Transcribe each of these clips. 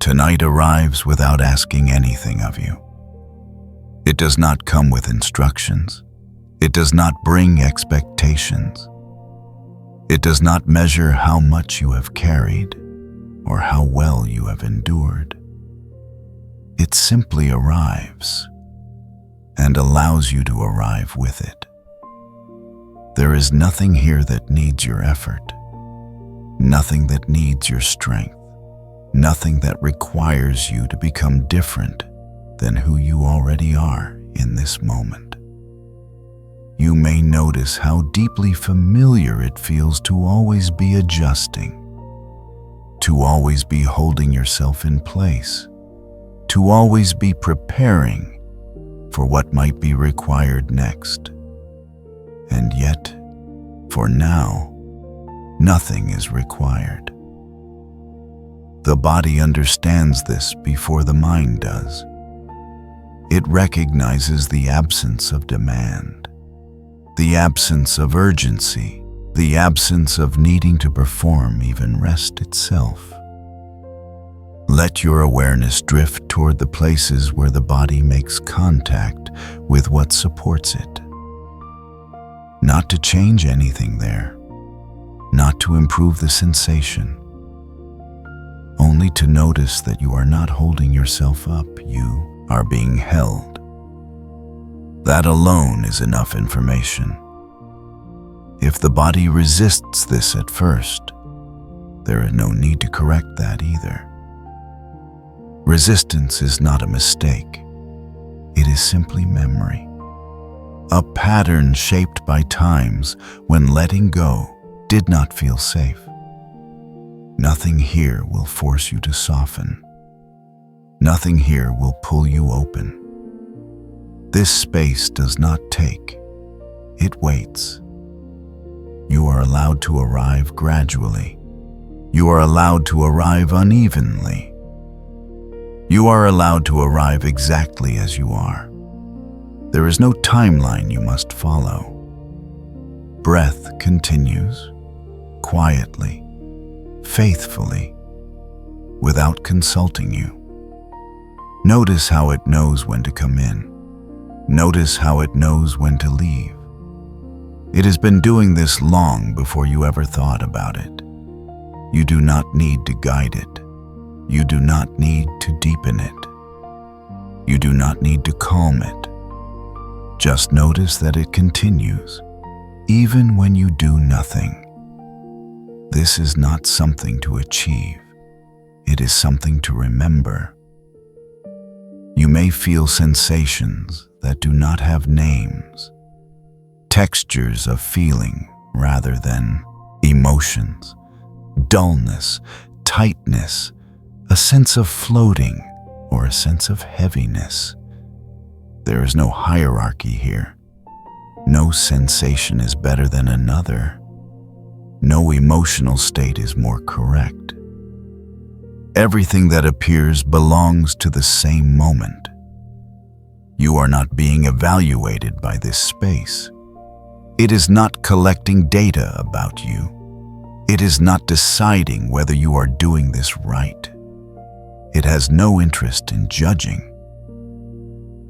Tonight arrives without asking anything of you. It does not come with instructions. It does not bring expectations. It does not measure how much you have carried or how well you have endured. It simply arrives and allows you to arrive with it. There is nothing here that needs your effort, nothing that needs your strength, nothing that requires you to become different than who you already are in this moment. You may notice how deeply familiar it feels to always be adjusting, to always be holding yourself in place, to always be preparing for what might be required next. And yet, for now, nothing is required. The body understands this before the mind does. It recognizes the absence of demand, the absence of urgency, the absence of needing to perform even rest itself. Let your awareness drift toward the places where the body makes contact with what supports it. Not to change anything there, not to improve the sensation, only to notice that you are not holding yourself up, you are being held. That alone is enough information. If the body resists this at first, there is no need to correct that either. Resistance is not a mistake. It is simply memory. A pattern shaped by times when letting go did not feel safe. Nothing here will force you to soften. Nothing here will pull you open. This space does not take, it waits. You are allowed to arrive gradually. You are allowed to arrive unevenly. You are allowed to arrive exactly as you are. There is no timeline you must follow. Breath continues, quietly, faithfully, without consulting you. Notice how it knows when to come in. Notice how it knows when to leave. It has been doing this long before you ever thought about it. You do not need to guide it. You do not need to deepen it. You do not need to calm it. Just notice that it continues, even when you do nothing. This is not something to achieve. It is something to remember. You may feel sensations that do not have names, textures of feeling rather than emotions, dullness, tightness, a sense of floating or a sense of heaviness. There is no hierarchy here. No sensation is better than another. No emotional state is more correct. Everything that appears belongs to the same moment. You are not being evaluated by this space. It is not collecting data about you. It is not deciding whether you are doing this right. It has no interest in judging.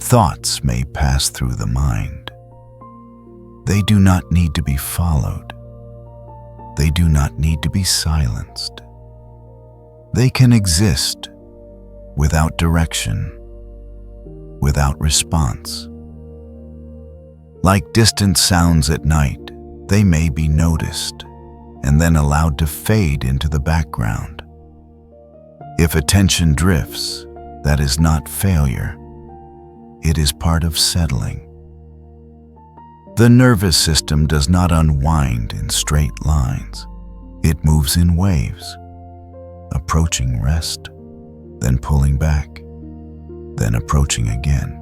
Thoughts may pass through the mind. They do not need to be followed. They do not need to be silenced. They can exist without direction, without response. Like distant sounds at night, they may be noticed and then allowed to fade into the background. If attention drifts, that is not failure. It is part of settling. The nervous system does not unwind in straight lines. It moves in waves, approaching rest, then pulling back, then approaching again.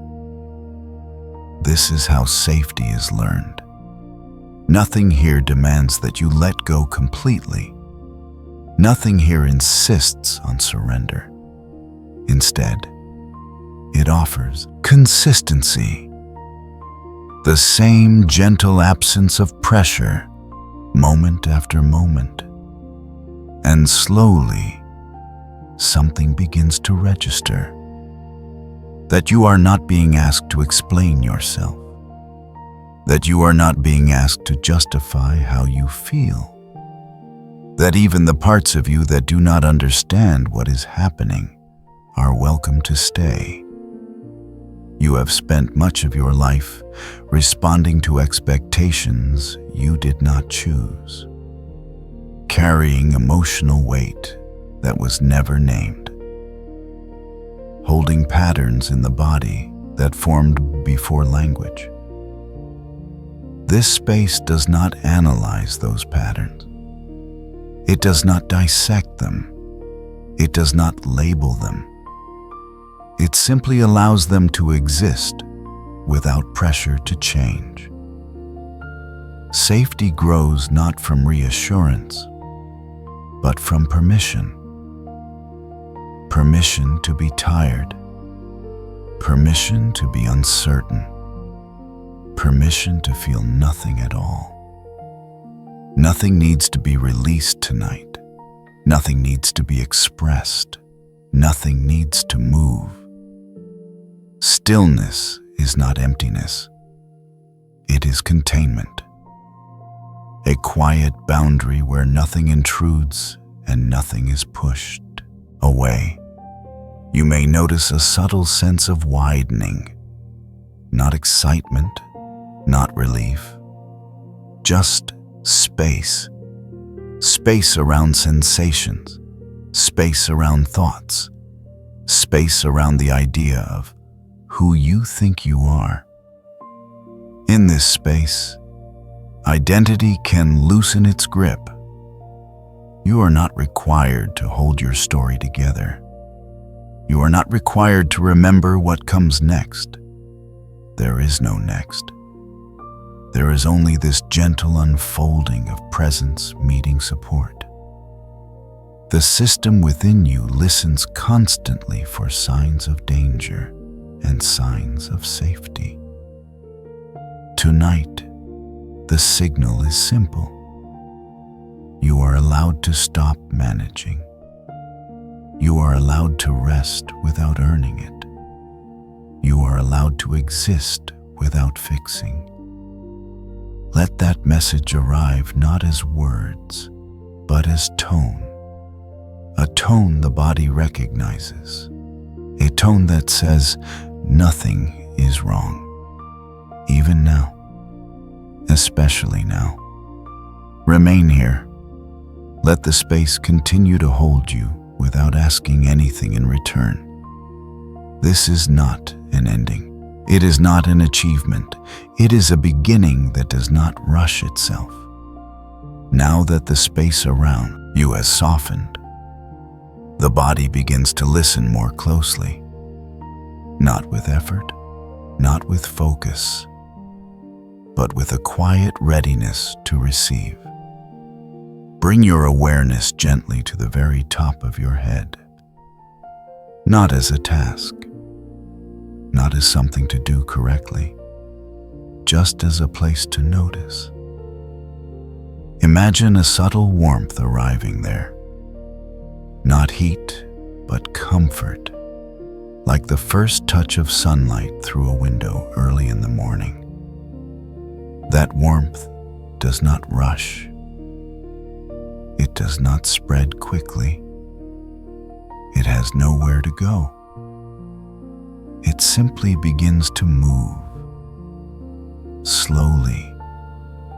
This is how safety is learned. Nothing here demands that you let go completely. Nothing here insists on surrender. Instead, it offers consistency, the same gentle absence of pressure, moment after moment. And slowly, something begins to register. That you are not being asked to explain yourself. That you are not being asked to justify how you feel. That even the parts of you that do not understand what is happening are welcome to stay. You have spent much of your life responding to expectations you did not choose, carrying emotional weight that was never named, holding patterns in the body that formed before language. This space does not analyze those patterns. It does not dissect them. It does not label them. It simply allows them to exist without pressure to change. Safety grows not from reassurance, but from permission. Permission to be tired. Permission to be uncertain. Permission to feel nothing at all. Nothing needs to be released tonight. Nothing needs to be expressed. Nothing needs to move. Stillness is not emptiness. It is containment. A quiet boundary where nothing intrudes and nothing is pushed away. You may notice a subtle sense of widening. Not excitement, not relief. Just space. Space around sensations. Space around thoughts. Space around the idea of who you think you are. In this space, identity can loosen its grip. You are not required to hold your story together. You are not required to remember what comes next. There is no next. There is only this gentle unfolding of presence meeting support. The system within you listens constantly for signs of danger and signs of safety. Tonight, the signal is simple. You are allowed to stop managing. You are allowed to rest without earning it. You are allowed to exist without fixing. Let that message arrive not as words, but as tone. A tone the body recognizes. A tone that says, nothing is wrong. Even now. Especially now. Remain here. Let the space continue to hold you without asking anything in return. This is not an ending. It is not an achievement. It is a beginning that does not rush itself. Now that the space around you has softened, the body begins to listen more closely. Not with effort, not with focus, but with a quiet readiness to receive. Bring your awareness gently to the very top of your head. Not as a task, not as something to do correctly, just as a place to notice. Imagine a subtle warmth arriving there. Not heat, but comfort, like the first touch of sunlight through a window early in the morning. That warmth does not rush. It does not spread quickly. It has nowhere to go. It simply begins to move, slowly,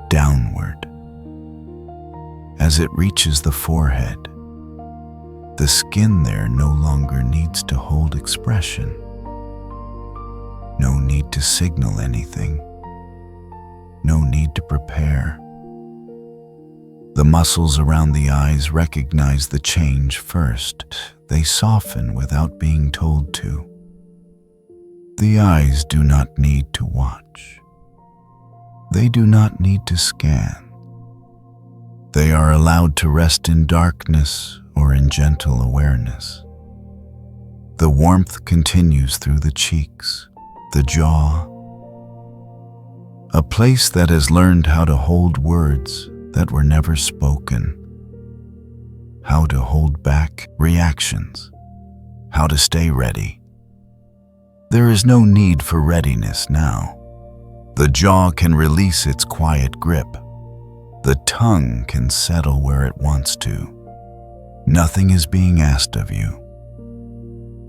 downward. As it reaches the forehead, the skin there no longer needs to hold expression. No need to signal anything. No need to prepare. The muscles around the eyes recognize the change first. They soften without being told to. The eyes do not need to watch. They do not need to scan. They are allowed to rest in darkness or in gentle awareness. The warmth continues through the cheeks, the jaw, a place that has learned how to hold words that were never spoken, how to hold back reactions, how to stay ready. There is no need for readiness now. The jaw can release its quiet grip. The tongue can settle where it wants to. Nothing is being asked of you.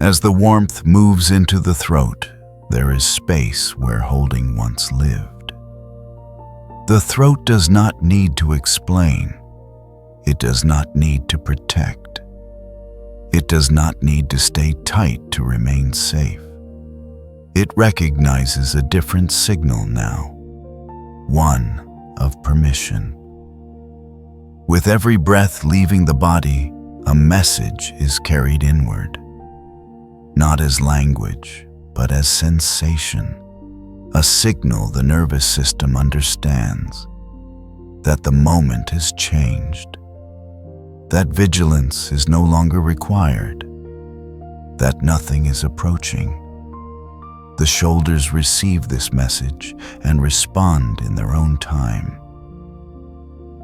As the warmth moves into the throat, there is space where holding once lived. The throat does not need to explain. It does not need to protect. It does not need to stay tight to remain safe. It recognizes a different signal now, one of permission. With every breath leaving the body, a message is carried inward, not as language, but as sensation, a signal the nervous system understands that the moment has changed, that vigilance is no longer required, that nothing is approaching. The shoulders receive this message and respond in their own time.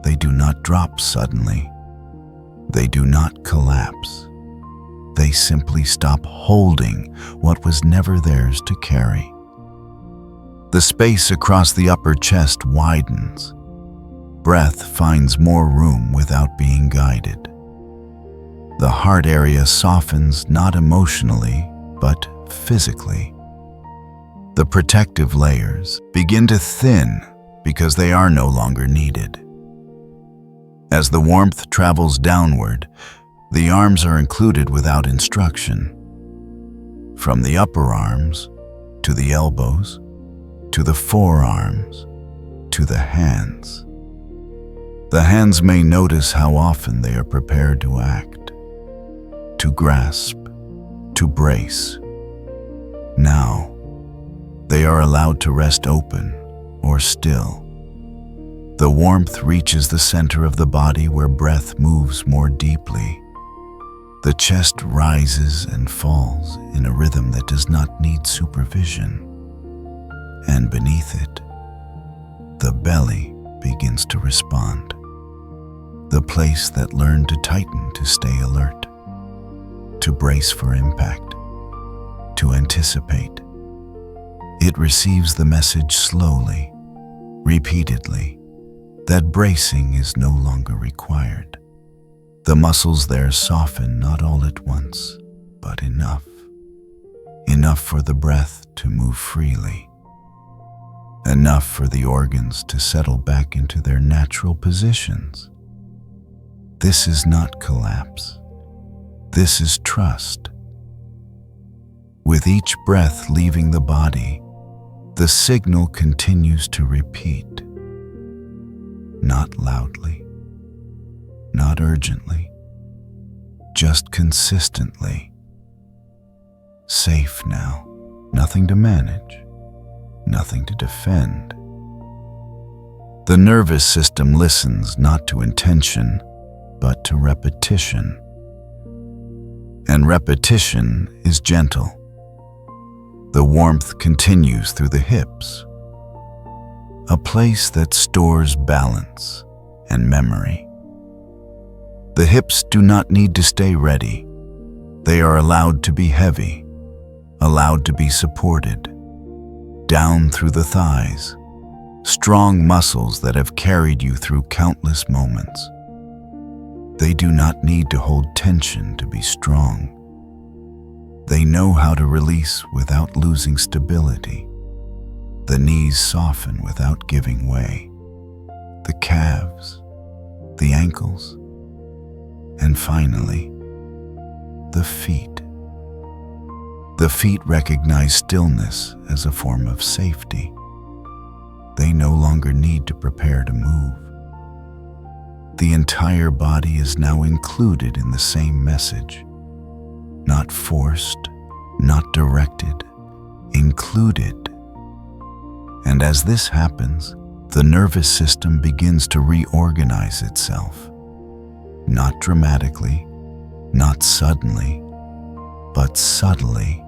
They do not drop suddenly. They do not collapse. They simply stop holding what was never theirs to carry. The space across the upper chest widens. Breath finds more room without being guided. The heart area softens not emotionally, but physically. The protective layers begin to thin because they are no longer needed. As the warmth travels downward, the arms are included without instruction. From the upper arms, to the elbows, to the forearms, to the hands. The hands may notice how often they are prepared to act, to grasp, to brace. Now, they are allowed to rest open or still. The warmth reaches the center of the body where breath moves more deeply. The chest rises and falls in a rhythm that does not need supervision. And beneath it, the belly begins to respond. The place that learned to tighten to stay alert, to brace for impact, to anticipate. It receives the message slowly, repeatedly, that bracing is no longer required. The muscles there soften not all at once, but enough. Enough for the breath to move freely. Enough for the organs to settle back into their natural positions. This is not collapse. This is trust. With each breath leaving the body, the signal continues to repeat. Not loudly, not urgently, just consistently. Safe now, nothing to manage, nothing to defend. The nervous system listens not to intention, but to repetition. And repetition is gentle. The warmth continues through the hips, a place that stores balance and memory. The hips do not need to stay ready. They are allowed to be heavy, allowed to be supported. Down through the thighs, strong muscles that have carried you through countless moments. They do not need to hold tension to be strong. They know how to release without losing stability. The knees soften without giving way. The calves, the ankles, and finally, the feet. The feet recognize stillness as a form of safety. They no longer need to prepare to move. The entire body is now included in the same message. Not forced, not directed, included. And as this happens, the nervous system begins to reorganize itself. Not dramatically, not suddenly, but subtly.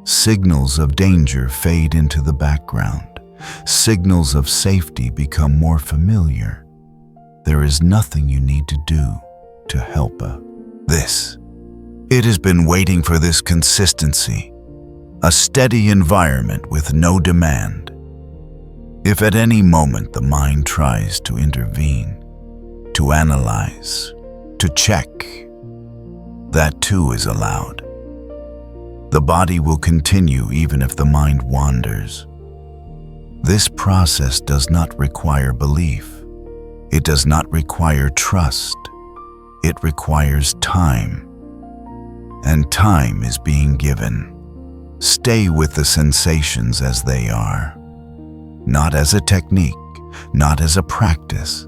Signals of danger fade into the background. Signals of safety become more familiar. There is nothing you need to do to help this. It has been waiting for this consistency, a steady environment with no demand. If at any moment the mind tries to intervene, to analyze, to check, that too is allowed. The body will continue even if the mind wanders. This process does not require belief. It does not require trust. It requires time. And time is being given. Stay with the sensations as they are. Not as a technique, not as a practice,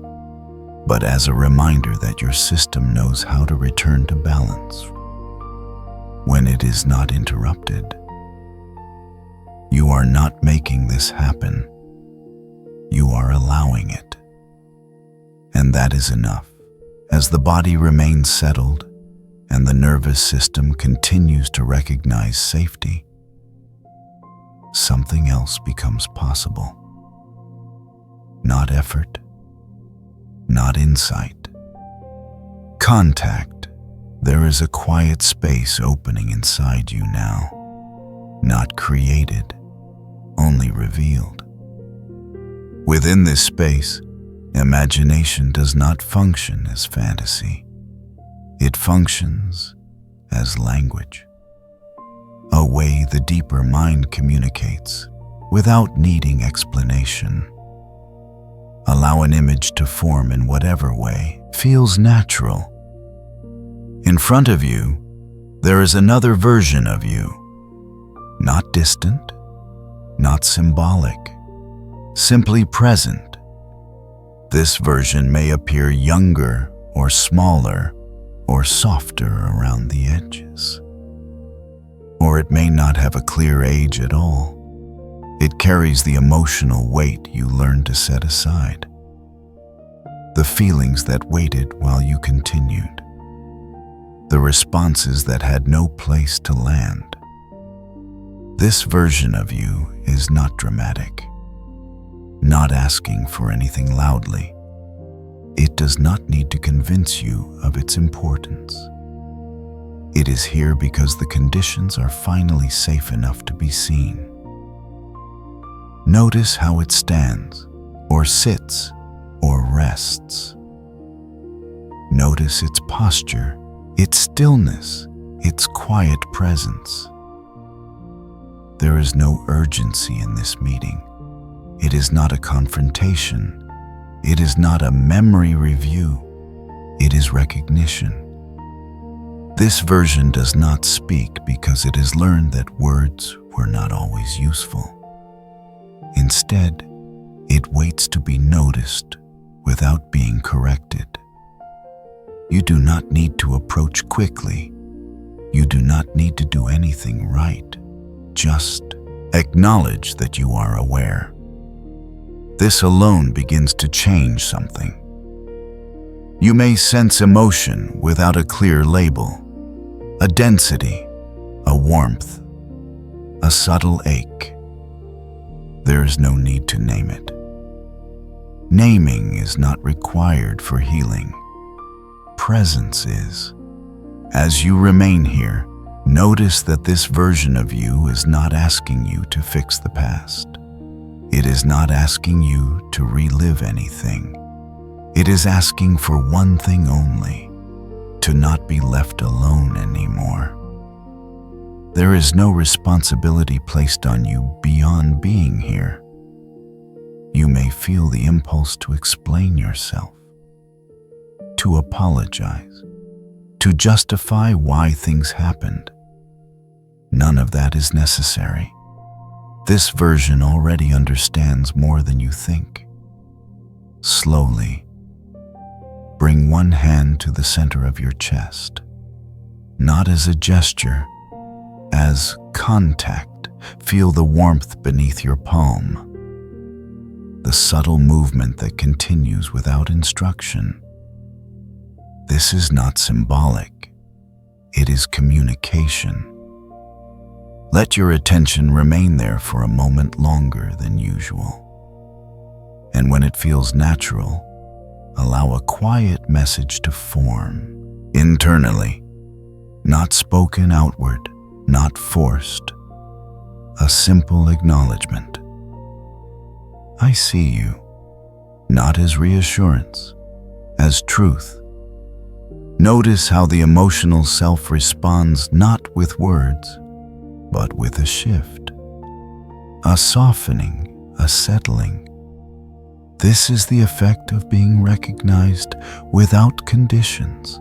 but as a reminder that your system knows how to return to balance when it is not interrupted. You are not making this happen. You are allowing it. And that is enough. As the body remains settled and the nervous system continues to recognize safety, something else becomes possible. Not effort, not insight. Contact. There is a quiet space opening inside you now, not created, only revealed. Within this space, imagination does not function as fantasy. It functions as language, a way the deeper mind communicates without needing explanation. Allow an image to form in whatever way feels natural. In front of you, there is another version of you, not distant, not symbolic, simply present. This version may appear younger or smaller or softer around the edges. Or it may not have a clear age at all. It carries the emotional weight you learned to set aside, the feelings that waited while you continued, the responses that had no place to land. This version of you is not dramatic, not asking for anything loudly. It does not need to convince you of its importance. It is here because the conditions are finally safe enough to be seen. Notice how it stands, or sits, or rests. Notice its posture, its stillness, its quiet presence. There is no urgency in this meeting. It is not a confrontation. It is not a memory review. It is recognition. This version does not speak because it has learned that words were not always useful. Instead, it waits to be noticed without being corrected. You do not need to approach quickly. You do not need to do anything right. Just acknowledge that you are aware. This alone begins to change something. You may sense emotion without a clear label, a density, a warmth, a subtle ache. There is no need to name it. Naming is not required for healing. Presence is. As you remain here, notice that this version of you is not asking you to fix the past. It is not asking you to relive anything. It is asking for one thing only, to not be left alone anymore. There is no responsibility placed on you beyond being here. You may feel the impulse to explain yourself, to apologize, to justify why things happened. None of that is necessary. This version already understands more than you think. Slowly, bring one hand to the center of your chest, not as a gesture, as contact. Feel the warmth beneath your palm, the subtle movement that continues without instruction. This is not symbolic. It is communication. Let your attention remain there for a moment longer than usual. And when it feels natural, allow a quiet message to form. internally, not spoken outward, not forced. A simple acknowledgement. I see you, not as reassurance, as truth. Notice how the emotional self responds not with words, but with a shift, a softening, a settling. This is the effect of being recognized without conditions.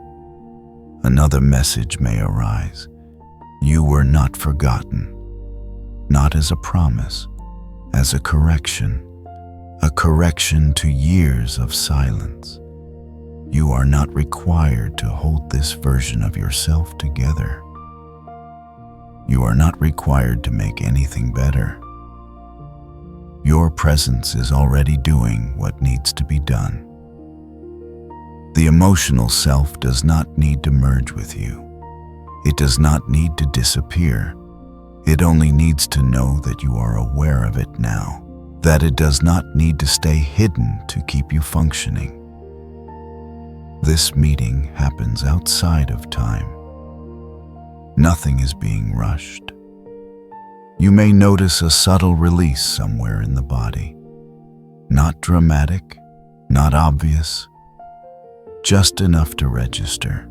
Another message may arise. You were not forgotten, not as a promise, as a correction to years of silence. You are not required to hold this version of yourself together. You are not required to make anything better. Your presence is already doing what needs to be done. The emotional self does not need to merge with you. It does not need to disappear. It only needs to know that you are aware of it now, that it does not need to stay hidden to keep you functioning. This meeting happens outside of time. Nothing is being rushed. You may notice a subtle release somewhere in the body. Not dramatic, not obvious, just enough to register.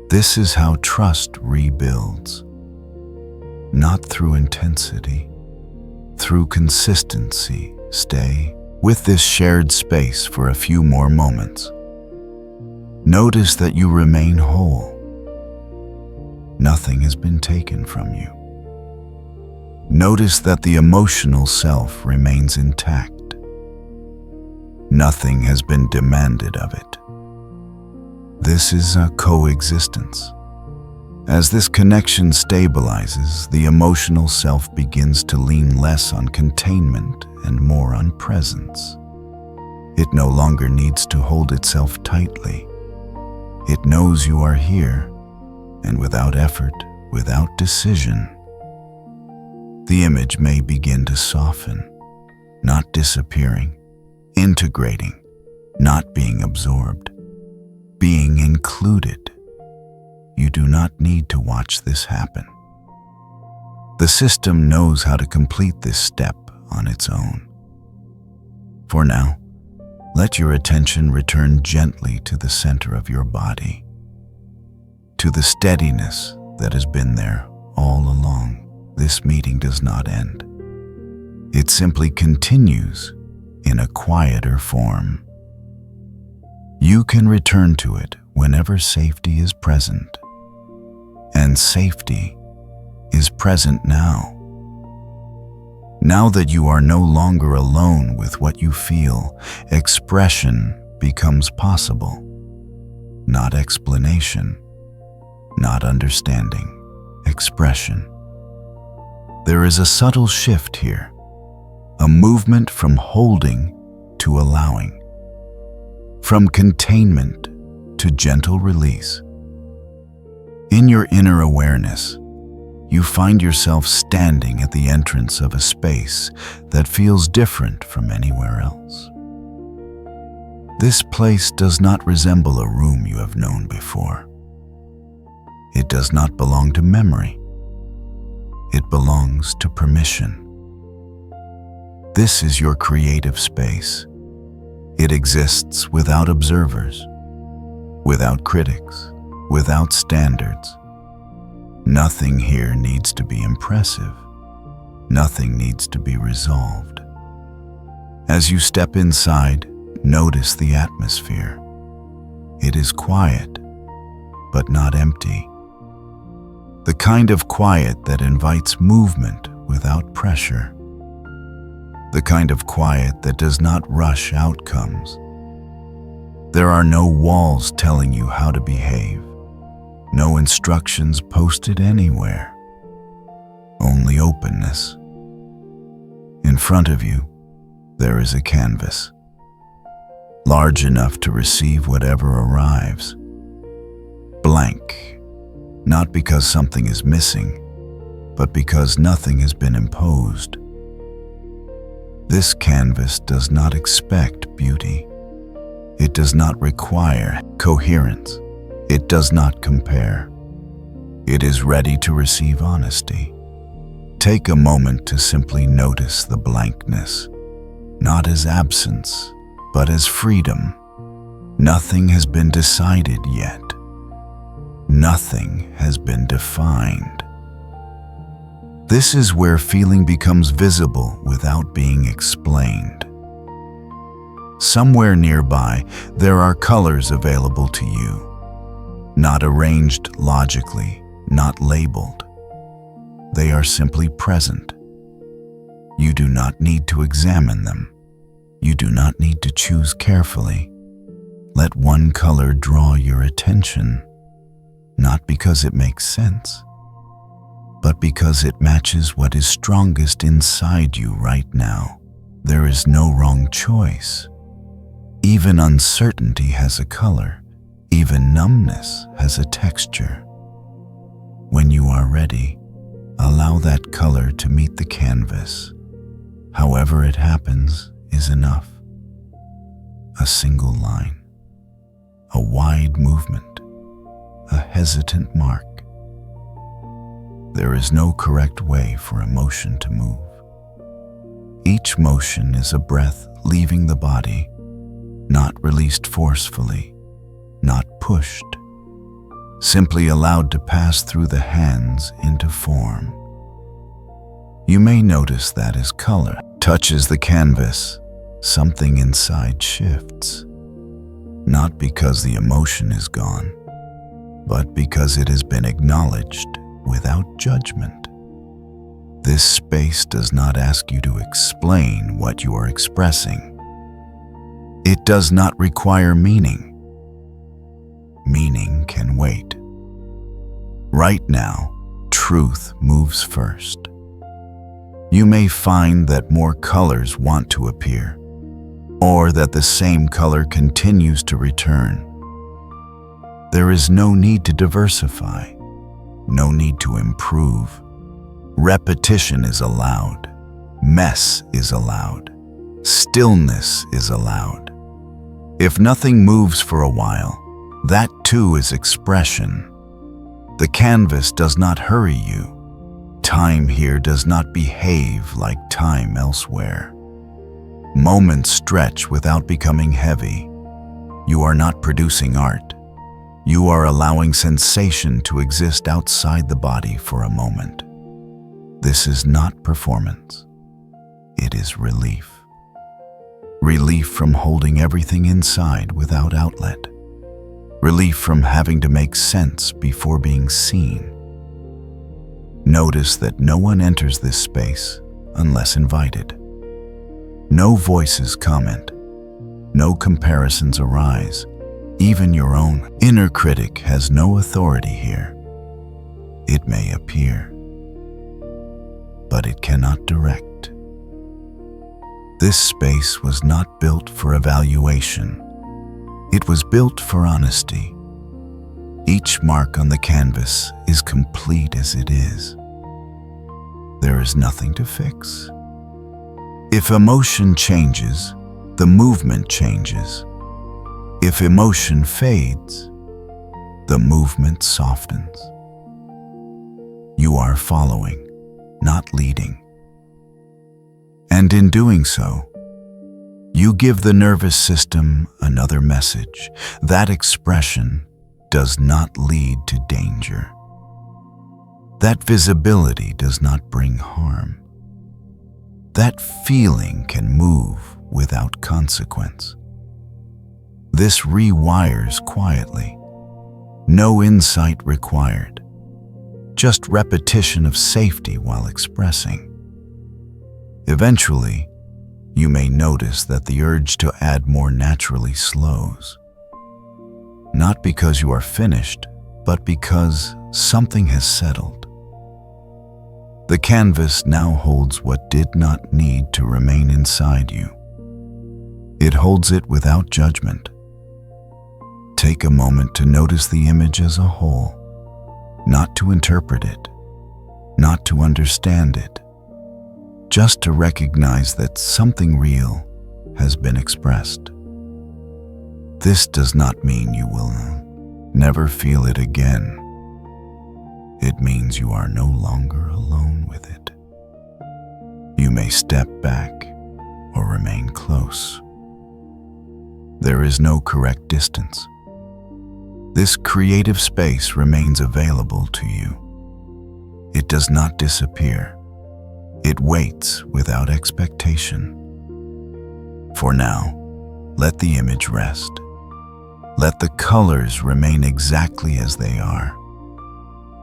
This is how trust rebuilds. Not through intensity, through consistency. Stay with this shared space for a few more moments. Notice that you remain whole. Nothing has been taken from you. Notice that the emotional self remains intact. Nothing has been demanded of it. This is a coexistence. As this connection stabilizes, the emotional self begins to lean less on containment and more on presence. It no longer needs to hold itself tightly. It knows you are here, and without effort, without decision, the image may begin to soften, not disappearing, integrating, not being absorbed, being included. You do not need to watch this happen. The system knows how to complete this step on its own. For now, let your attention return gently to the center of your body, to the steadiness that has been there all along. This meeting does not end. It simply continues in a quieter form. You can return to it whenever safety is present. And safety is present now. Now that you are no longer alone with what you feel, expression becomes possible. Not explanation, not understanding, expression. There is a subtle shift here, a movement from holding to allowing, from containment to gentle release. In your inner awareness, you find yourself standing at the entrance of a space that feels different from anywhere else. This place does not resemble a room you have known before. It does not belong to memory. It belongs to permission. This is your creative space. It exists without observers, without critics, without standards. Nothing here needs to be impressive. Nothing needs to be resolved. As you step inside, notice the atmosphere. It is quiet, but not empty. The kind of quiet that invites movement without pressure. The kind of quiet that does not rush outcomes. There are no walls telling you how to behave. No instructions posted anywhere. Only openness. In front of you, there is a canvas, large enough to receive whatever arrives. Blank, not because something is missing, but because nothing has been imposed. This canvas does not expect beauty. It does not require coherence. It does not compare. It is ready to receive honesty. Take a moment to simply notice the blankness, not as absence, but as freedom. Nothing has been decided yet. Nothing has been defined. This is where feeling becomes visible without being explained. Somewhere nearby, there are colors available to you, not arranged logically, not labeled. They are simply present. You do not need to examine them. You do not need to choose carefully. Let one color draw your attention, not because it makes sense, but because it matches what is strongest inside you right now. There is no wrong choice. Even uncertainty has a color. Even numbness has a texture. When you are ready, allow that color to meet the canvas. However it happens is enough. A single line, a wide movement, a hesitant mark. There is no correct way for emotion to move. Each motion is a breath leaving the body, not released forcefully, not pushed, simply allowed to pass through the hands into form. You may notice that as color touches the canvas, something inside shifts, not because the emotion is gone, but because it has been acknowledged without judgment. This space does not ask you to explain what you are expressing. It does not require meaning. Meaning can wait. Right now, truth moves first. You may find that more colors want to appear, or that the same color continues to return. There is no need to diversify, no need to improve. Repetition is allowed. Mess is allowed. Stillness is allowed. If nothing moves for a while, that too is expression. The canvas does not hurry you. Time here does not behave like time elsewhere. Moments stretch without becoming heavy. You are not producing art. You are allowing sensation to exist outside the body for a moment. This is not performance. It is relief. Relief from holding everything inside without outlet. Relief from having to make sense before being seen. Notice that no one enters this space unless invited. No voices comment. No comparisons arise. Even your own inner critic has no authority here. It may appear, but it cannot direct. This space was not built for evaluation. It was built for honesty. Each mark on the canvas is complete as it is. There is nothing to fix. If emotion changes, the movement changes. If emotion fades, the movement softens. You are following, not leading. And in doing so, you give the nervous system another message. That expression does not lead to danger. That visibility does not bring harm. That feeling can move without consequence. This rewires quietly. No insight required. Just repetition of safety while expressing. Eventually, you may notice that the urge to add more naturally slows. Not because you are finished, but because something has settled. The canvas now holds what did not need to remain inside you. It holds it without judgment. Take a moment to notice the image as a whole, not to interpret it, not to understand it, just to recognize that something real has been expressed. This does not mean you will never feel it again, it means you are no longer alone with it. You may step back or remain close. There is no correct distance. This creative space remains available to you. It does not disappear. It waits without expectation. For now, let the image rest. Let the colors remain exactly as they are,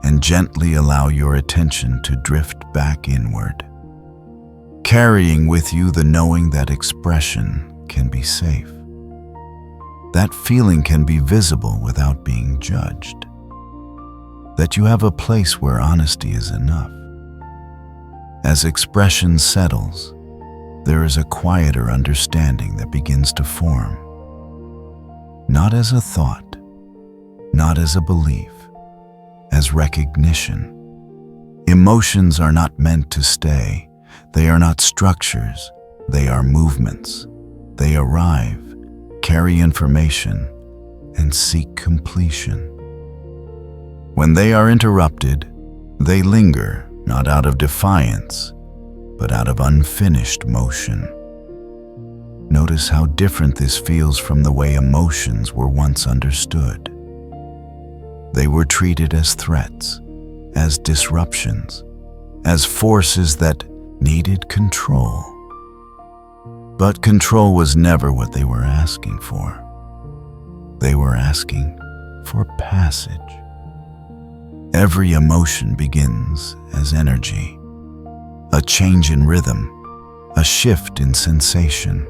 and gently allow your attention to drift back inward, carrying with you the knowing that expression can be safe. That feeling can be visible without being judged. That you have a place where honesty is enough. As expression settles, there is a quieter understanding that begins to form. Not as a thought, not as a belief, as recognition. Emotions are not meant to stay. They are not structures. They are movements. They arrive, carry information, and seek completion. When they are interrupted, they linger, not out of defiance, but out of unfinished motion. Notice how different this feels from the way emotions were once understood. They were treated as threats, as disruptions, as forces that needed control. But control was never what they were asking for. They were asking for passage. Every emotion begins as energy, a change in rhythm, a shift in sensation,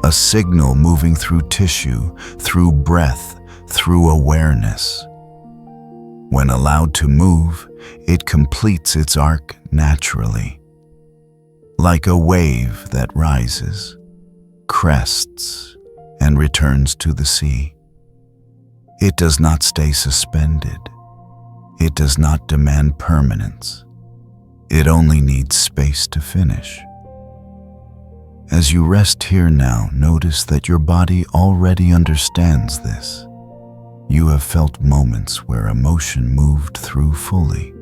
a signal moving through tissue, through breath, through awareness. When allowed to move, it completes its arc naturally. Like a wave that rises, crests, and returns to the sea. It does not stay suspended. It does not demand permanence. It only needs space to finish. As you rest here now, notice that your body already understands this. You have felt moments where emotion moved through fully,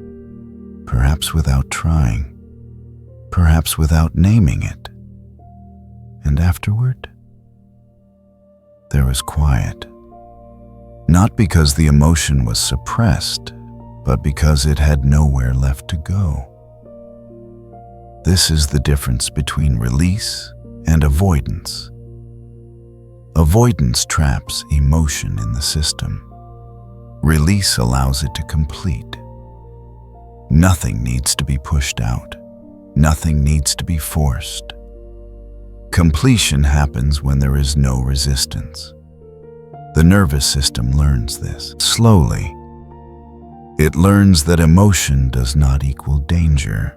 perhaps without trying, perhaps without naming it. And afterward, there was quiet. Not because the emotion was suppressed, but because it had nowhere left to go. This is the difference between release and avoidance. Avoidance traps emotion in the system. Release allows it to complete. Nothing needs to be pushed out. Nothing needs to be forced. Completion happens when there is no resistance. The nervous system learns this slowly. It learns that emotion does not equal danger.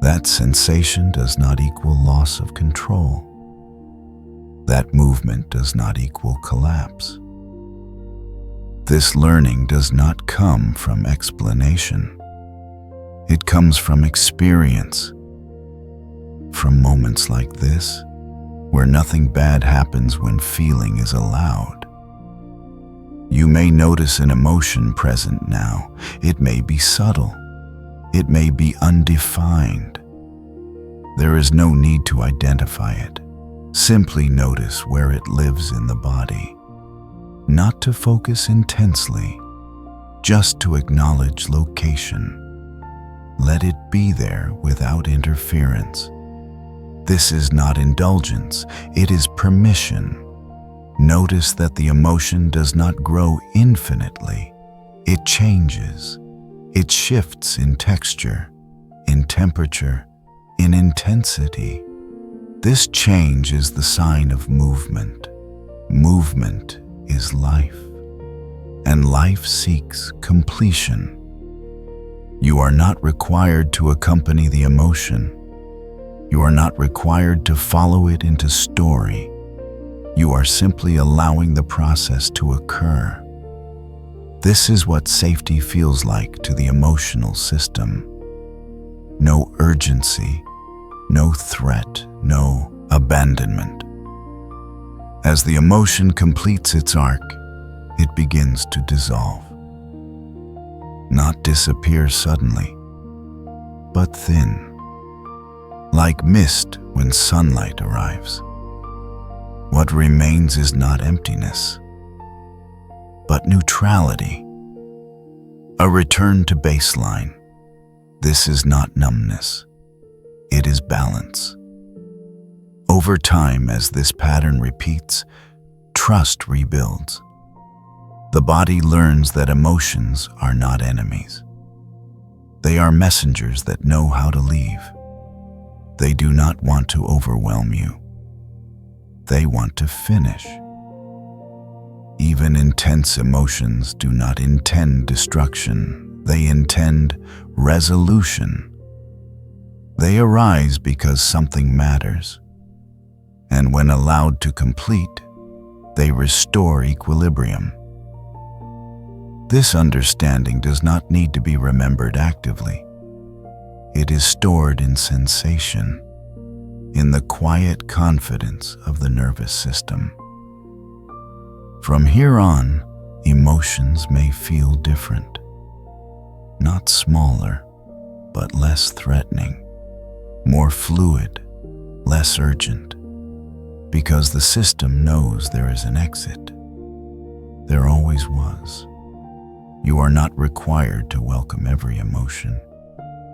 That sensation does not equal loss of control. That movement does not equal collapse. This learning does not come from explanation. It comes from experience. From moments like this, where nothing bad happens when feeling is allowed. You may notice an emotion present now. It may be subtle. It may be undefined. There is no need to identify it. Simply notice where it lives in the body. Not to focus intensely, just to acknowledge location. Let it be there without interference. This is not indulgence, it is permission. Notice that the emotion does not grow infinitely. It changes. It shifts in texture, in temperature, in intensity. This change is the sign of movement. Movement is life, and life seeks completion. You are not required to accompany the emotion. You are not required to follow it into story. You are simply allowing the process to occur. This is what safety feels like to the emotional system. No urgency, no threat, no abandonment. As the emotion completes its arc, it begins to dissolve. Not disappear suddenly, but thin, like mist when sunlight arrives. What remains is not emptiness, but neutrality, a return to baseline. This is not numbness, it is balance. Over time, as this pattern repeats, trust rebuilds. The body learns that emotions are not enemies. They are messengers that know how to leave. They do not want to overwhelm you. They want to finish. Even intense emotions do not intend destruction. They intend resolution. They arise because something matters, and when allowed to complete, they restore equilibrium. This understanding does not need to be remembered actively. It is stored in sensation, in the quiet confidence of the nervous system. From here on, emotions may feel different, not smaller, but less threatening, more fluid, less urgent, because the system knows there is an exit. There always was. You are not required to welcome every emotion.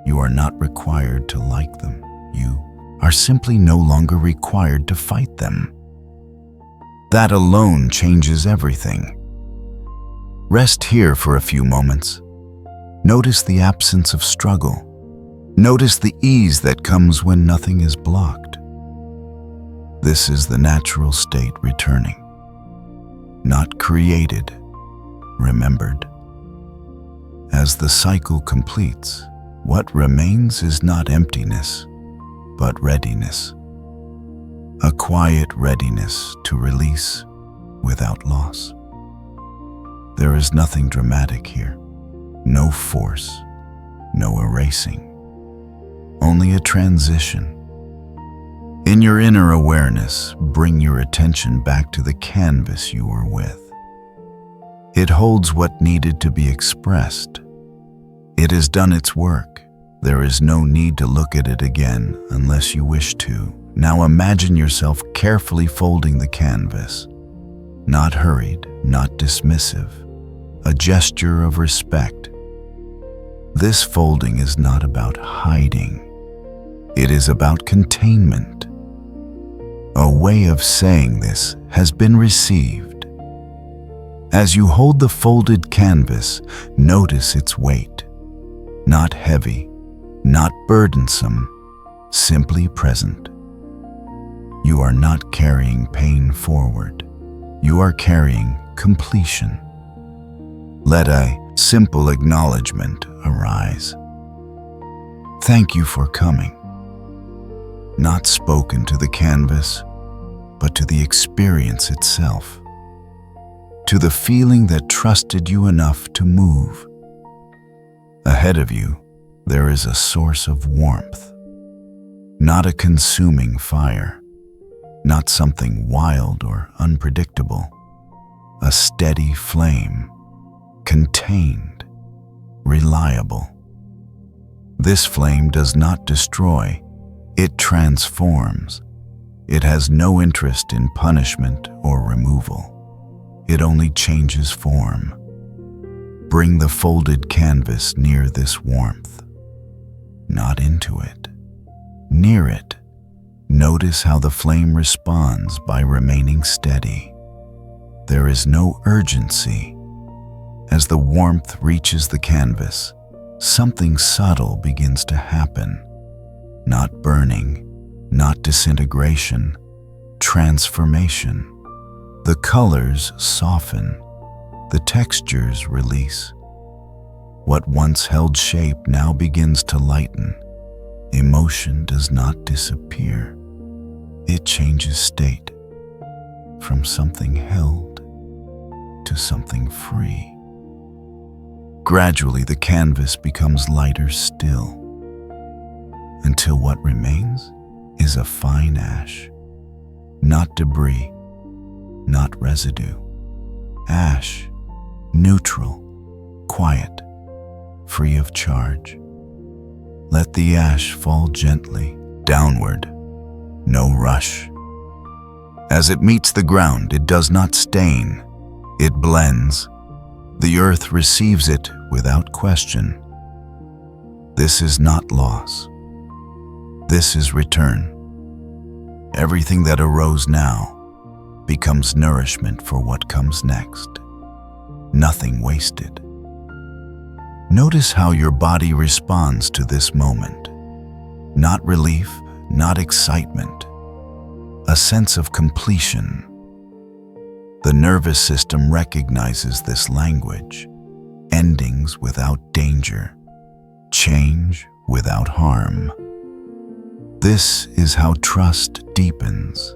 You are not required to like them. You are simply no longer required to fight them. That alone changes everything. Rest here for a few moments. Notice the absence of struggle. Notice the ease that comes when nothing is blocked. This is the natural state returning. Not created, remembered. As the cycle completes, what remains is not emptiness, but readiness. A quiet readiness to release without loss. There is nothing dramatic here, no force, no erasing, only a transition. In your inner awareness, bring your attention back to the canvas you were with. It holds what needed to be expressed. It has done its work. There is no need to look at it again unless you wish to. Now imagine yourself carefully folding the canvas. Not hurried, not dismissive. A gesture of respect. This folding is not about hiding. It is about containment. A way of saying this has been received. As you hold the folded canvas, notice its weight. Not heavy, not burdensome, simply present. You are not carrying pain forward. You are carrying completion. Let a simple acknowledgement arise. Thank you for coming. Not spoken to the canvas, but to the experience itself. To the feeling that trusted you enough to move. Ahead of you, there is a source of warmth. Not a consuming fire. Not something wild or unpredictable. A steady flame. Contained. Reliable. This flame does not destroy. It transforms. It has no interest in punishment or removal. It only changes form. Bring the folded canvas near this warmth. Not into it. Near it. Notice how the flame responds by remaining steady. There is no urgency. As the warmth reaches the canvas, something subtle begins to happen. Not burning, not disintegration, transformation. The colors soften, the textures release. What once held shape now begins to lighten. Emotion does not disappear. It changes state, from something held to something free. Gradually, the canvas becomes lighter still, until what remains is a fine ash, not debris, not residue. Ash neutral, quiet, free of charge. Let the ash fall gently downward, no rush. As it meets the ground, it does not stain, it blends. The earth receives it without question. This is not loss. This is return. Everything that arose now becomes nourishment for what comes next. Nothing wasted. Notice how your body responds to this moment. Not relief, not excitement. A sense of completion. The nervous system recognizes this language. Endings without danger. Change without harm. This is how trust deepens.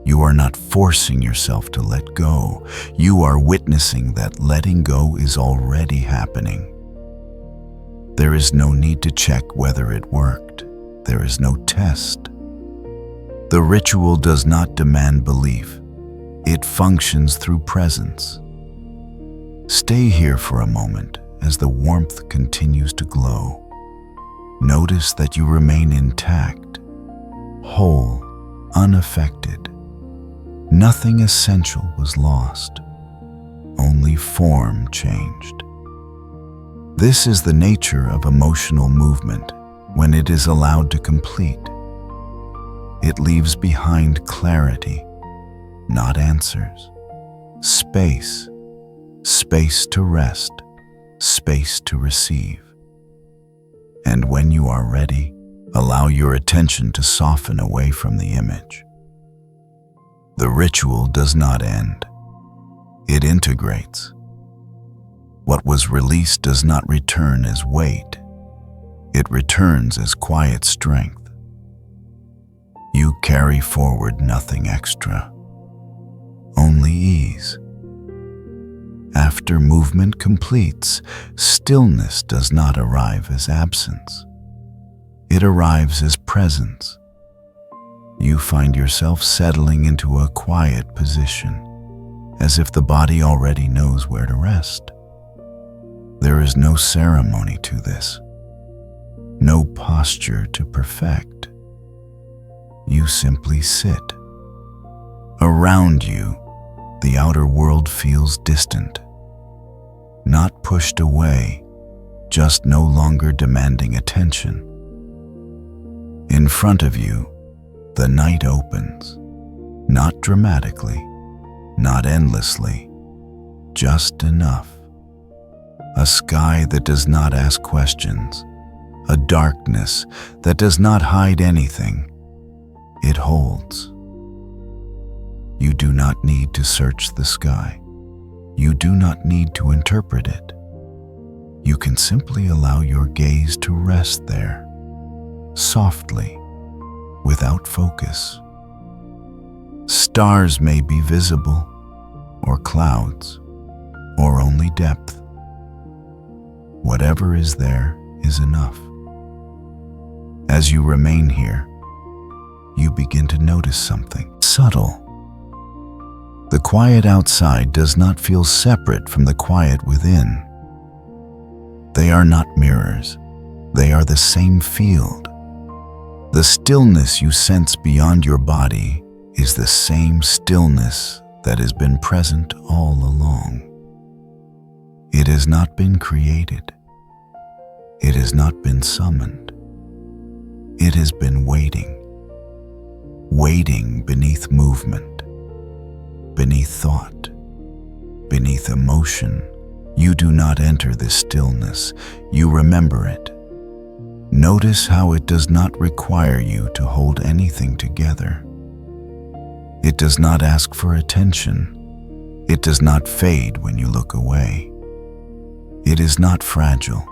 You are not forcing yourself to let go. You are witnessing that letting go is already happening. There is no need to check whether it worked. There is no test. The ritual does not demand belief. It functions through presence. Stay here for a moment as the warmth continues to glow. Notice that you remain intact, whole, unaffected. Nothing essential was lost. Only form changed. This is the nature of emotional movement when it is allowed to complete. It leaves behind clarity, not answers. Space. Space to rest. Space to receive. And when you are ready, allow your attention to soften away from the image. The ritual does not end. It integrates. What was released does not return as weight. It returns as quiet strength. You carry forward nothing extra, only ease. After movement completes, stillness does not arrive as absence. It arrives as presence. You find yourself settling into a quiet position, as if the body already knows where to rest. There is no ceremony to this, no posture to perfect. You simply sit. Around you, the outer world feels distant, not pushed away, just no longer demanding attention. In front of you, the night opens, not dramatically, not endlessly, just enough. A sky that does not ask questions, a darkness that does not hide anything. It holds. You do not need to search the sky. You do not need to interpret it. You can simply allow your gaze to rest there, softly, without focus. Stars may be visible, or clouds, or only depth. Whatever is there is enough. As you remain here, you begin to notice something subtle. The quiet outside does not feel separate from the quiet within. They are not mirrors. They are the same field. The stillness you sense beyond your body is the same stillness that has been present all along. It has not been created. It has not been summoned. It has been waiting beneath movement, beneath thought, beneath emotion. You do not enter this stillness, you remember it. Notice how it does not require you to hold anything together. It does not ask for attention. It does not fade when you look away. It is not fragile.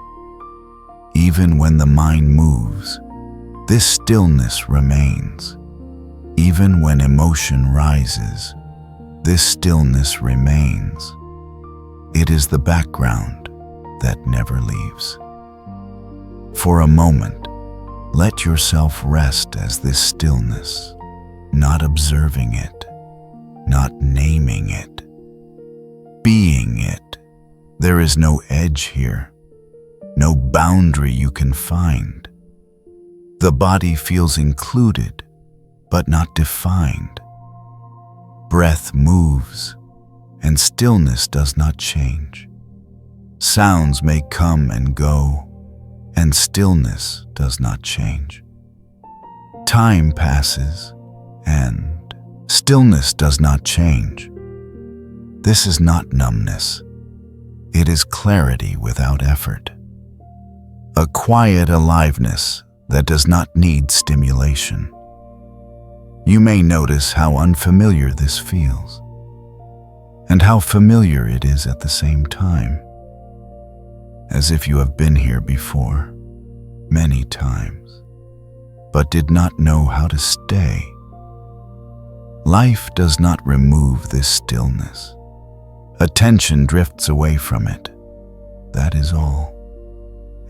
Even when the mind moves, this stillness remains. Even when emotion rises, this stillness remains. It is the background that never leaves. For a moment, let yourself rest as this stillness, not observing it, not naming it, being it. There is no edge here, no boundary you can find. The body feels included, but not defined. Breath moves, and stillness does not change. Sounds may come and go, and stillness does not change. Time passes, and stillness does not change. This is not numbness. It is clarity without effort. A quiet aliveness that does not need stimulation. You may notice how unfamiliar this feels, and how familiar it is at the same time, as if you have been here before, many times, but did not know how to stay. Life does not remove this stillness. Attention drifts away from it. That is all.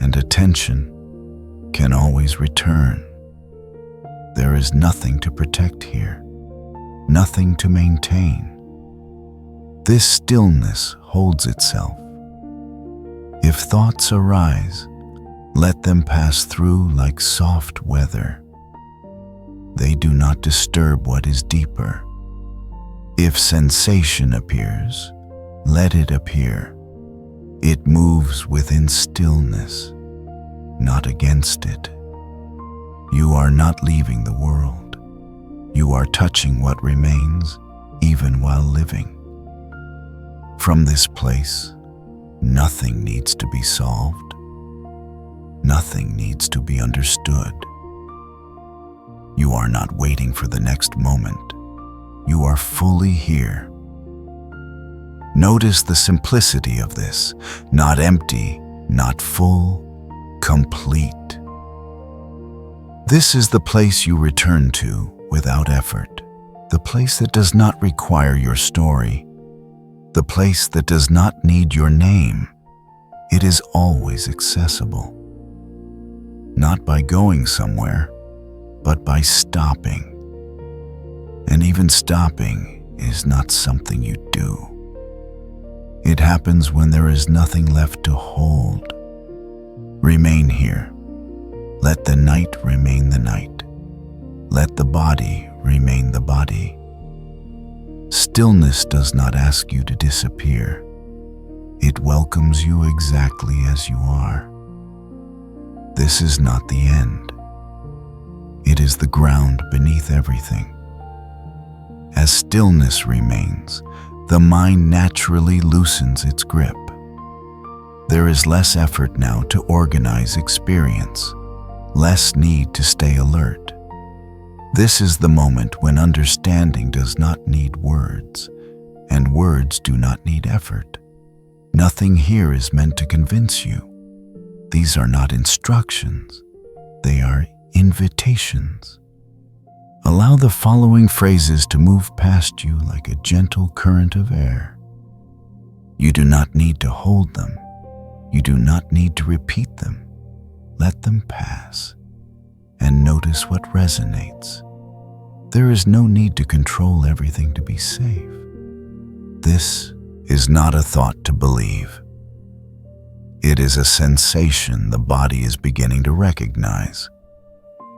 And attention can always return. There is nothing to protect here, nothing to maintain. This stillness holds itself. If thoughts arise, let them pass through like soft weather. They do not disturb what is deeper. If sensation appears, let it appear. It moves within stillness, not against it. You are not leaving the world. You are touching what remains, even while living. From this place, nothing needs to be solved. Nothing needs to be understood. You are not waiting for the next moment. You are fully here. Notice the simplicity of this, not empty, not full, complete. This is the place you return to without effort, the place that does not require your story, the place that does not need your name. It is always accessible. Not by going somewhere, but by stopping. And even stopping is not something you do. It happens when there is nothing left to hold. Remain here. Let the night remain the night. Let the body remain the body. Stillness does not ask you to disappear. It welcomes you exactly as you are. This is not the end. It is the ground beneath everything. As stillness remains, the mind naturally loosens its grip. There is less effort now to organize experience, less need to stay alert. This is the moment when understanding does not need words, and words do not need effort. Nothing here is meant to convince you. These are not instructions. They are invitations. Allow the following phrases to move past you like a gentle current of air. You do not need to hold them. You do not need to repeat them. Let them pass and notice what resonates. There is no need to control everything to be safe. This is not a thought to believe. It is a sensation the body is beginning to recognize.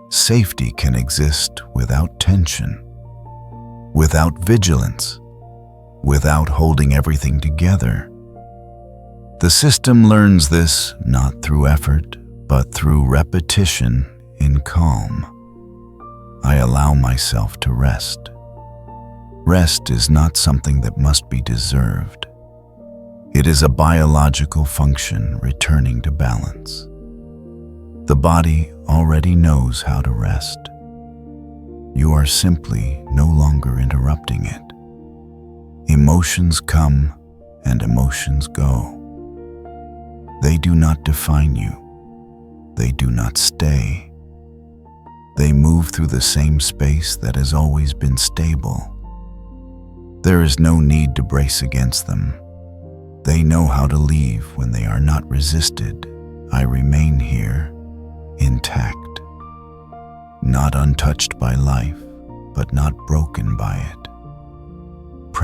Safety can exist without tension, without vigilance, without holding everything together. The system learns this not through effort, but through repetition in calm. I allow myself to rest. Rest is not something that must be deserved. It is a biological function returning to balance. The body already knows how to rest. You are simply no longer interrupting it. Emotions come and emotions go. They do not define you. They do not stay. They move through the same space that has always been stable. There is no need to brace against them. They know how to leave when they are not resisted. I remain here, intact, not untouched by life, but not broken by it.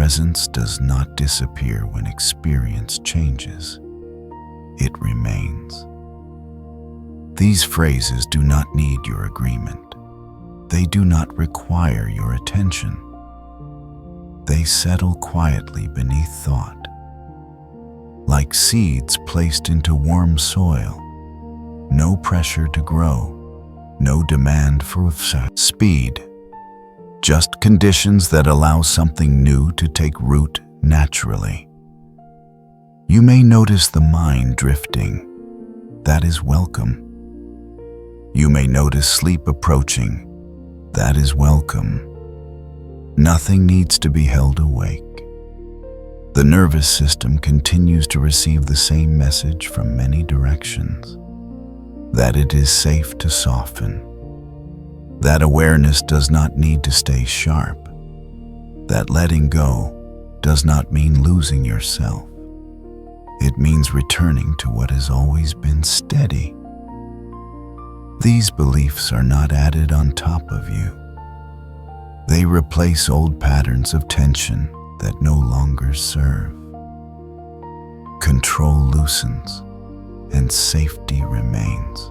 presence does not disappear when experience changes. It remains. These phrases do not need your agreement. They do not require your attention. They settle quietly beneath thought, like seeds placed into warm soil. No pressure to grow, no demand for speed, just conditions that allow something new to take root naturally. You may notice the mind drifting. That is welcome. You may notice sleep approaching. That is welcome. Nothing needs to be held awake. The nervous system continues to receive the same message from many directions, that it is safe to soften. That awareness does not need to stay sharp. That letting go does not mean losing yourself. It means returning to what has always been steady. These beliefs are not added on top of you. They replace old patterns of tension that no longer serve. Control loosens and safety remains.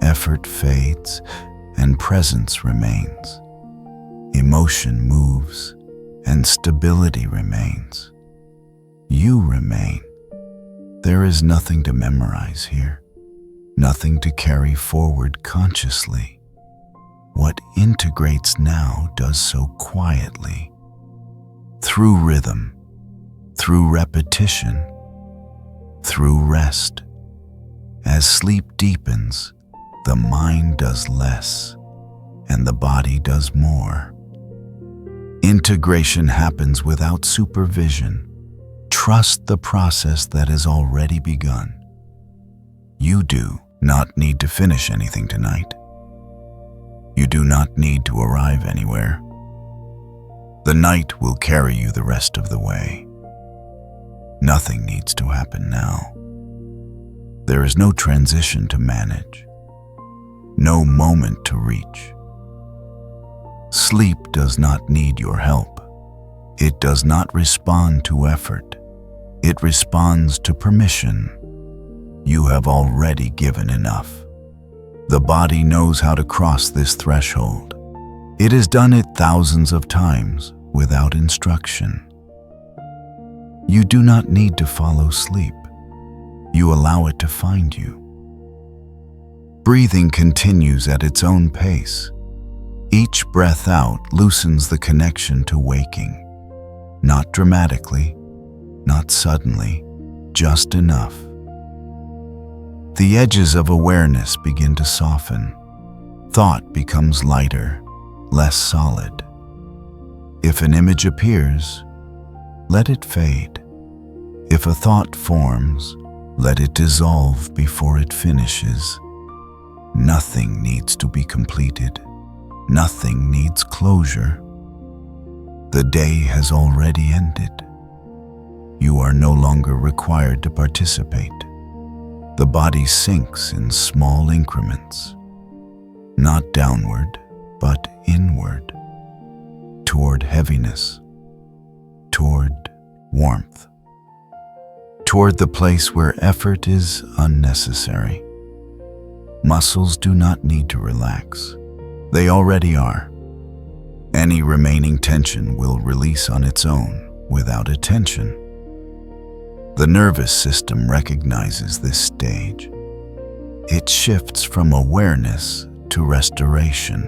Effort fades and presence remains. Emotion moves and stability remains. You remain. There is nothing to memorize here, nothing to carry forward consciously. What integrates now does so quietly, through rhythm, through repetition, through rest. As sleep deepens, the mind does less and the body does more. Integration happens without supervision. Trust the process that has already begun. You do not need to finish anything tonight. You do not need to arrive anywhere. The night will carry you the rest of the way. Nothing needs to happen now. There is no transition to manage, no moment to reach. Sleep does not need your help. It does not respond to effort. It responds to permission. You have already given enough. The body knows how to cross this threshold. It has done it thousands of times without instruction. You do not need to follow sleep. You allow it to find you. Breathing continues at its own pace. Each breath out loosens the connection to waking. Not dramatically, not suddenly, just enough. The edges of awareness begin to soften. Thought becomes lighter, less solid. If an image appears, let it fade. If a thought forms, let it dissolve before it finishes. Nothing needs to be completed. Nothing needs closure. The day has already ended. You are no longer required to participate. The body sinks in small increments, not downward, but inward, toward heaviness, toward warmth, toward the place where effort is unnecessary. Muscles do not need to relax. They already are. Any remaining tension will release on its own without attention. The nervous system recognizes this stage. It shifts from awareness to restoration.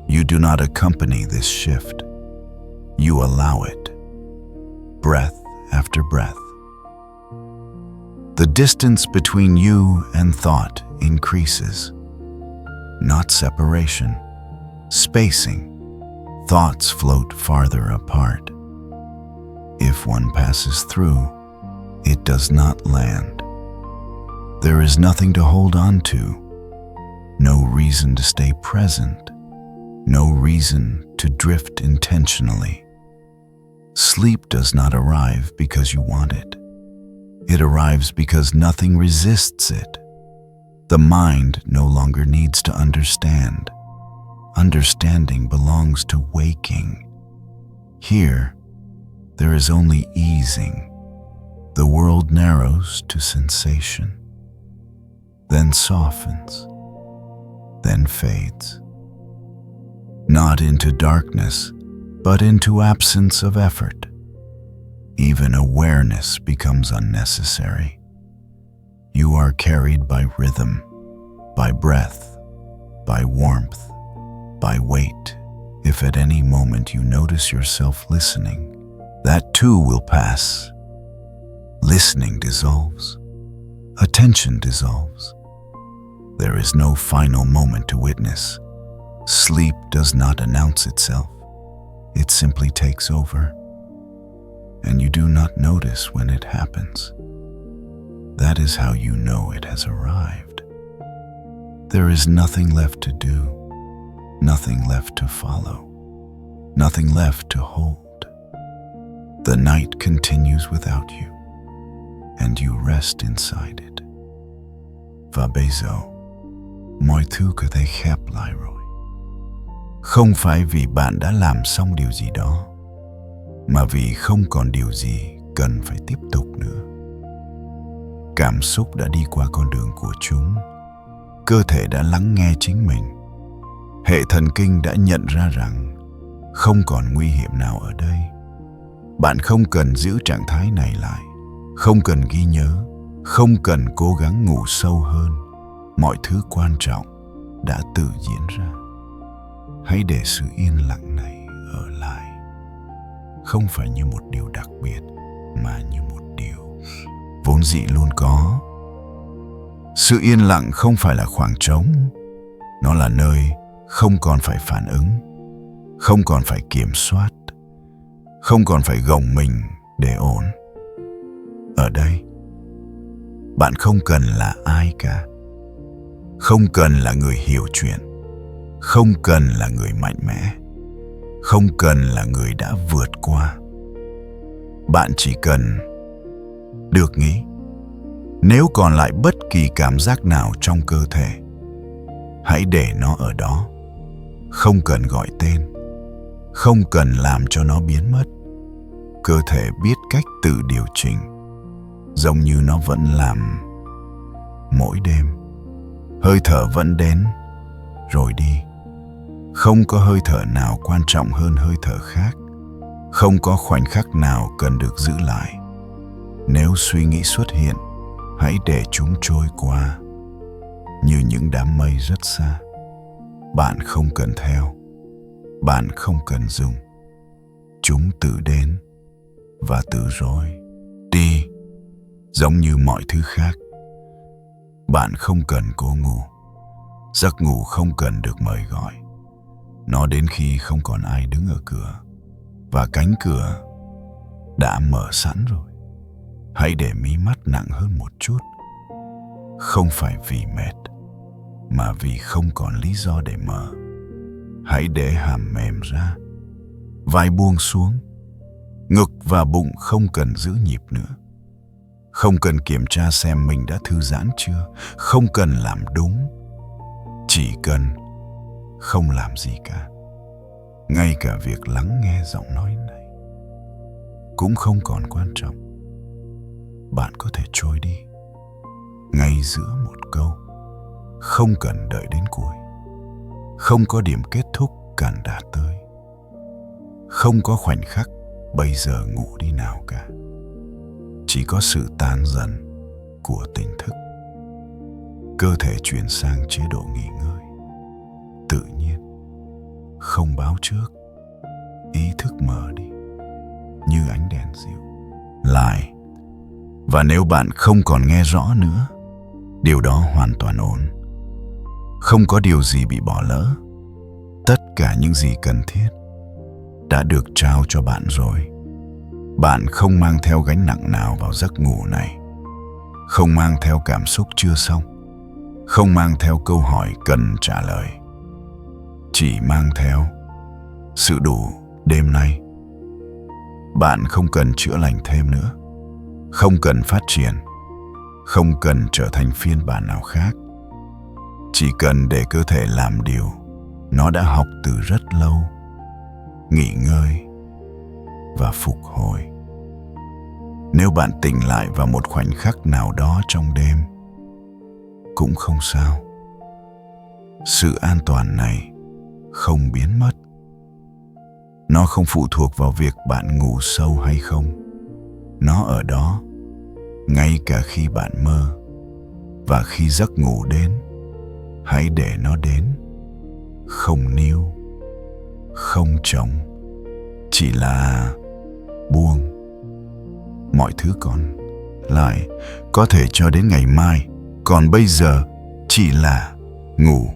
You do not accompany this shift. You allow it, breath after breath. The distance between you and thought increases. Not separation, spacing. Thoughts float farther apart. If one passes through, it does not land. There is nothing to hold on to, no reason to stay present, no reason to drift intentionally. Sleep does not arrive because you want it. It arrives because nothing resists it. The mind no longer needs to understand. Understanding belongs to waking. Here, there is only easing. The world narrows to sensation, then softens, then fades. Not into darkness, but into absence of effort. Even awareness becomes unnecessary. You are carried by rhythm, by breath, by warmth, by weight. If at any moment you notice yourself listening, that too will pass. Listening dissolves. Attention dissolves. There is no final moment to witness. Sleep does not announce itself. It simply takes over. And you do not notice when it happens. That is how you know it has arrived. There is nothing left to do, nothing left to follow, nothing left to hold. The night continues without you, and you rest inside it. Và bây giờ, mọi thứ có thể khép lại rồi. Không phải vì bạn đã làm xong điều gì đó, mà vì không còn điều gì cần phải tiếp tục nữa. Cảm xúc đã đi qua con đường của chúng. Cơ thể đã lắng nghe chính mình. Hệ thần kinh đã nhận ra rằng không còn nguy hiểm nào ở đây. Bạn không cần giữ trạng thái này lại, không cần ghi nhớ, không cần cố gắng ngủ sâu hơn. Mọi thứ quan trọng đã tự diễn ra. Hãy để sự yên lặng này ở lại, không phải như một điều đặc biệt, mà như một điều vốn dĩ luôn có. Sự yên lặng không phải là khoảng trống, nó là nơi không còn phải phản ứng, không còn phải kiểm soát, không còn phải gồng mình để ổn. Ở đây, bạn không cần là ai cả, không cần là người hiểu chuyện, không cần là người mạnh mẽ, không cần là người đã vượt qua. Bạn chỉ cần được nghĩ. Nếu còn lại bất kỳ cảm giác nào trong cơ thể, hãy để nó ở đó. Không cần gọi tên, không cần làm cho nó biến mất. Cơ thể biết cách tự điều chỉnh, giống như nó vẫn làm mỗi đêm. Hơi thở vẫn đến, rồi đi. Không có hơi thở nào quan trọng hơn hơi thở khác. Không có khoảnh khắc nào cần được giữ lại. Nếu suy nghĩ xuất hiện, hãy để chúng trôi qua như những đám mây rất xa. Bạn không cần theo, bạn không cần dùng. Chúng tự đến và tự rồi đi, giống như mọi thứ khác. Bạn không cần cố ngủ. Giấc ngủ không cần được mời gọi. Nó đến khi không còn ai đứng ở cửa, và cánh cửa đã mở sẵn rồi. Hãy để mí mắt nặng hơn một chút. Không phải vì mệt, mà vì không còn lý do để mở. Hãy để hàm mềm ra, vai buông xuống. Ngực và bụng không cần giữ nhịp nữa. Không cần kiểm tra xem mình đã thư giãn chưa. Không cần làm đúng. Chỉ cần không làm gì cả. Ngay cả việc lắng nghe giọng nói này cũng không còn quan trọng. Bạn có thể trôi đi ngay giữa một câu, không cần đợi đến cuối. Không có điểm kết thúc cản đạt tới. Không có khoảnh khắc bây giờ ngủ đi nào cả. Chỉ có sự tan dần của tỉnh thức. Cơ thể chuyển sang chế độ nghỉ ngơi tự nhiên, không báo trước. Ý thức mở đi như ánh đèn dịu lại. Và nếu bạn không còn nghe rõ nữa, điều đó hoàn toàn ổn. Không có điều gì bị bỏ lỡ. Tất cả những gì cần thiết đã được trao cho bạn rồi. Bạn không mang theo gánh nặng nào vào giấc ngủ này. Không mang theo cảm xúc chưa xong. Không mang theo câu hỏi cần trả lời. Chỉ mang theo sự đủ đêm nay. Bạn không cần chữa lành thêm nữa. Không cần phát triển. Không cần trở thành phiên bản nào khác. Chỉ cần để cơ thể làm điều nó đã học từ rất lâu. Nghỉ ngơi và phục hồi. Nếu bạn tỉnh lại vào một khoảnh khắc nào đó trong đêm, cũng không sao. Sự an toàn này không biến mất. Nó không phụ thuộc vào việc bạn ngủ sâu hay không. Nó ở đó, ngay cả khi bạn mơ. Và khi giấc ngủ đến, hãy để nó đến. Không níu, không chống, chỉ là buông. Mọi thứ còn lại có thể cho đến ngày mai, còn bây giờ chỉ là ngủ.